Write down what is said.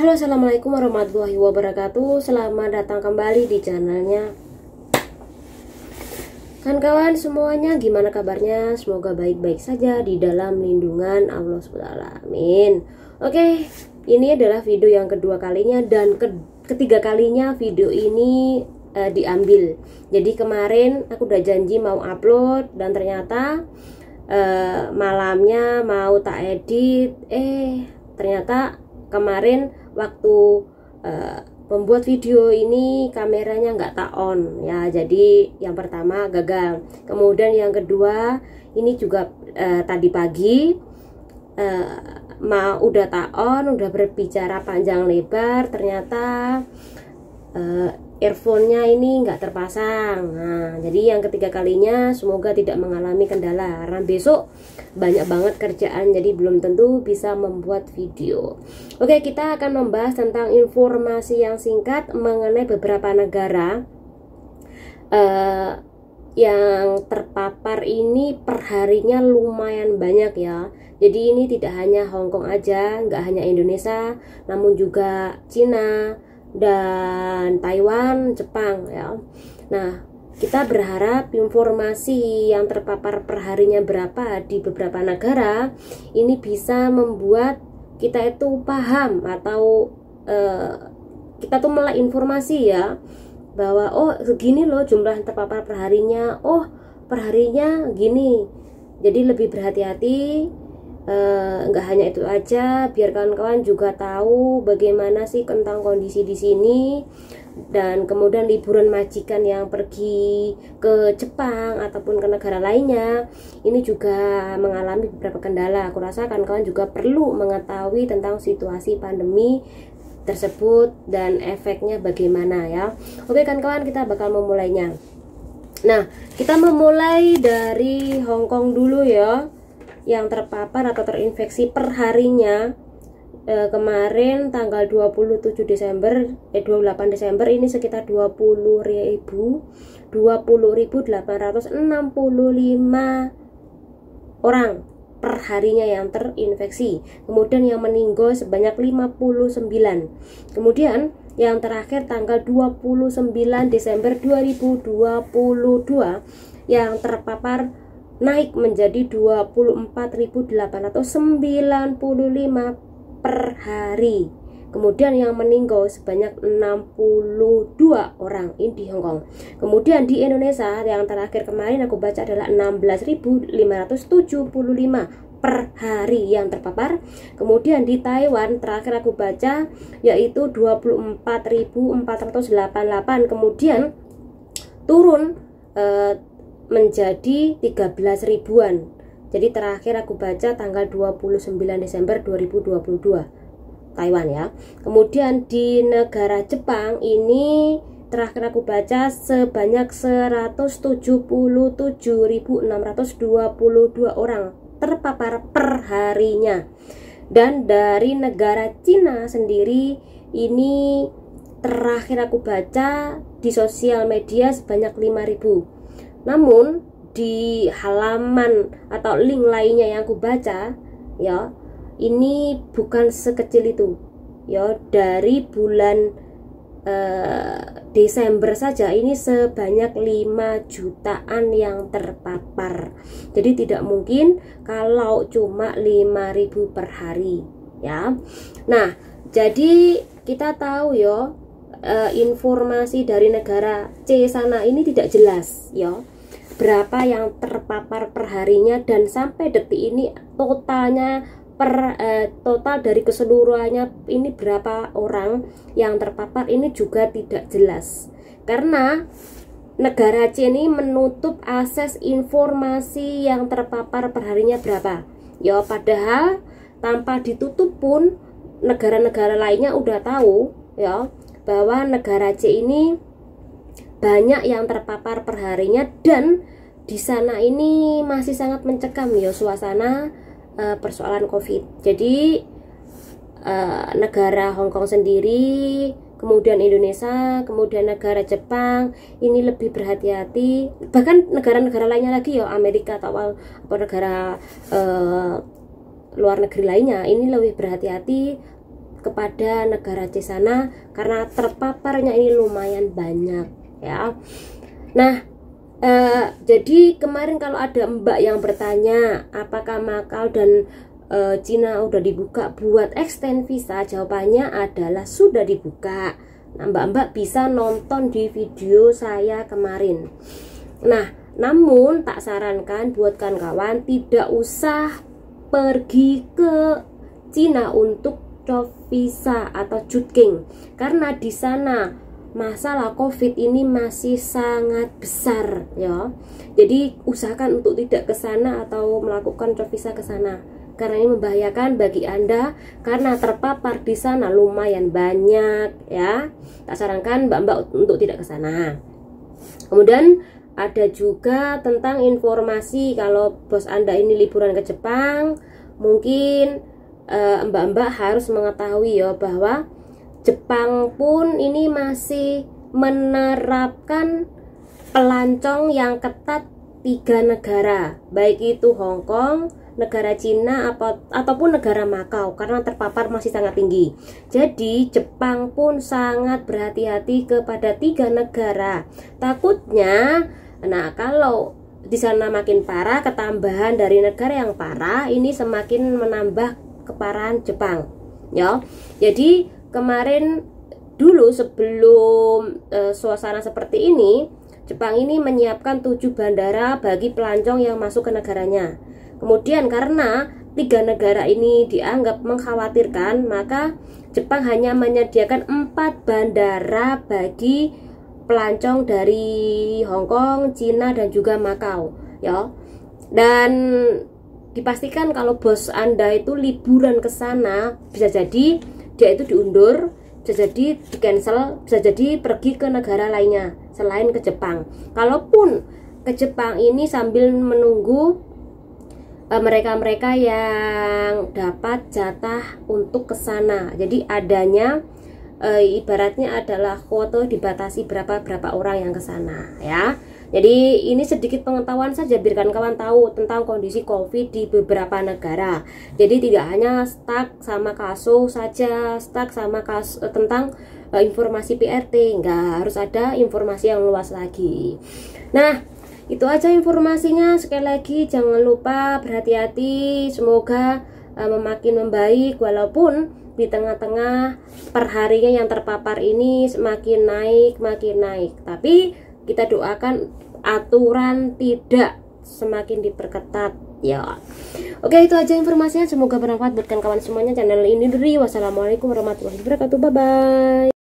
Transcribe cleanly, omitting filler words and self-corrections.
Halo, assalamualaikum warahmatullahi wabarakatuh. Selamat datang kembali di channelnya kawan-kawan semuanya. Gimana kabarnya? Semoga baik-baik saja di dalam lindungan Allah SWT. Amin. Oke, ini adalah video yang kedua kalinya dan ketiga kalinya video ini diambil. Jadi kemarin aku udah janji mau upload dan ternyata malamnya mau tak edit, ternyata kemarin waktu membuat video ini kameranya nggak tak on ya, jadi yang pertama gagal. Kemudian yang kedua ini juga tadi pagi udah tak on, udah berbicara panjang lebar, ternyata earphone-nya ini nggak terpasang. Nah, jadi yang ketiga kalinya semoga tidak mengalami kendala karena besok banyak banget kerjaan, jadi belum tentu bisa membuat video. Oke, kita akan membahas tentang informasi yang singkat mengenai beberapa negara yang terpapar ini perharinya lumayan banyak ya. Jadi ini tidak hanya Hong Kong aja, nggak hanya Indonesia, namun juga Cina dan Taiwan, Jepang ya. Nah, kita berharap informasi yang terpapar perharinya berapa di beberapa negara ini bisa membuat kita itu paham atau kita tuh melek informasi ya, bahwa oh segini loh jumlah terpapar perharinya, oh perharinya gini. Jadi lebih berhati-hati. Nggak hanya itu aja, biar kawan-kawan juga tahu bagaimana sih tentang kondisi di sini. Dan kemudian liburan majikan yang pergi ke Jepang ataupun ke negara lainnya ini juga mengalami beberapa kendala. Aku rasa kawan-kawan juga perlu mengetahui tentang situasi pandemi tersebut dan efeknya bagaimana ya. Oke kawan-kawan, kita bakal memulainya. Nah, kita memulai dari Hong Kong dulu ya. Yang terpapar atau terinfeksi perharinya kemarin tanggal 28 Desember ini sekitar 20.865 orang perharinya yang terinfeksi. Kemudian yang meninggal sebanyak 59. Kemudian yang terakhir tanggal 29 Desember 2022 yang terpapar naik menjadi 24.895 per hari. Kemudian yang meninggal sebanyak 62 orang ini di Hong Kong. Kemudian di Indonesia yang terakhir kemarin aku baca adalah 16.575 per hari yang terpapar. Kemudian di Taiwan terakhir aku baca yaitu 24.488. Kemudian turun menjadi 13 ribuan. Jadi terakhir aku baca tanggal 29 Desember 2022 Taiwan ya. Kemudian di negara Jepang ini terakhir aku baca sebanyak 177.622 orang terpapar perharinya. Dan dari negara Cina sendiri ini terakhir aku baca di sosial media sebanyak 5.000. Namun di halaman atau link lainnya yang aku baca ya, ini bukan sekecil itu ya. Dari bulan Desember saja ini sebanyak 5 jutaan yang terpapar. Jadi tidak mungkin kalau cuma 5.000 per hari ya. Nah, jadi kita tahu ya, informasi dari negara C sana ini tidak jelas ya, berapa yang terpapar perharinya, dan sampai detik ini totalnya total dari keseluruhannya ini berapa orang yang terpapar ini juga tidak jelas, karena negara C ini menutup akses informasi yang terpapar perharinya berapa ya. Padahal tanpa ditutup pun negara-negara lainnya udah tahu ya bahwa negara C ini banyak yang terpapar perharinya, dan di sana ini masih sangat mencekam ya suasana persoalan COVID. Jadi negara Hong Kong sendiri, kemudian Indonesia, kemudian negara Jepang ini lebih berhati-hati. Bahkan negara-negara lainnya lagi ya, Amerika atau negara luar negeri lainnya ini lebih berhati-hati kepada negara C sana karena terpaparnya ini lumayan banyak ya. Nah, jadi kemarin kalau ada mbak yang bertanya apakah Macau dan Cina udah dibuka buat extend visa, jawabannya adalah sudah dibuka. Nah, mbak-mbak bisa nonton di video saya kemarin. Nah, namun tak sarankan buat kawan-kawan tidak usah pergi ke Cina untuk job visa atau Jutking karena di sana masalah COVID ini masih sangat besar ya. Jadi usahakan untuk tidak ke sana atau melakukan job visa ke sana karena ini membahayakan bagi Anda karena terpapar di sana lumayan banyak ya. Tak sarankan mbak-mbak untuk tidak ke sana. Kemudian ada juga tentang informasi kalau bos Anda ini liburan ke Jepang, mungkin mbak-mbak harus mengetahui ya bahwa Jepang pun ini masih menerapkan pelancong yang ketat 3 negara, baik itu Hong Kong, negara Cina ataupun negara Macau karena terpapar masih sangat tinggi. Jadi Jepang pun sangat berhati-hati kepada 3 negara. Takutnya, nah kalau di sana makin parah, ketambahan dari negara yang parah ini semakin menambah keparahan Jepang. Ya, jadi kemarin dulu sebelum suasana seperti ini, Jepang ini menyiapkan 7 bandara bagi pelancong yang masuk ke negaranya. Kemudian karena 3 negara ini dianggap mengkhawatirkan, maka Jepang hanya menyediakan 4 bandara bagi pelancong dari Hong Kong, Cina dan juga Macau, ya. Dan dipastikan kalau bos Anda itu liburan ke sana, bisa jadi dia itu diundur, bisa jadi di cancel, bisa jadi pergi ke negara lainnya selain ke Jepang. Kalaupun ke Jepang ini sambil menunggu mereka-mereka yang dapat jatah untuk ke sana. Jadi adanya ibaratnya adalah kuota dibatasi berapa orang yang ke sana ya. Jadi ini sedikit pengetahuan saja biar kawan tahu tentang kondisi COVID di beberapa negara. Jadi tidak hanya stuck sama kasus saja, stuck sama kasus tentang informasi PRT, enggak, harus ada informasi yang luas lagi. Nah, itu aja informasinya. Sekali lagi jangan lupa berhati-hati, semoga makin membaik walaupun di tengah-tengah perharinya yang terpapar ini semakin naik. Tapi kita doakan aturan tidak semakin diperketat ya. Oke, itu aja informasinya, semoga bermanfaat buat kawan-kawan semuanya. Channel ini dari wassalamualaikum warahmatullahi wabarakatuh. Bye bye.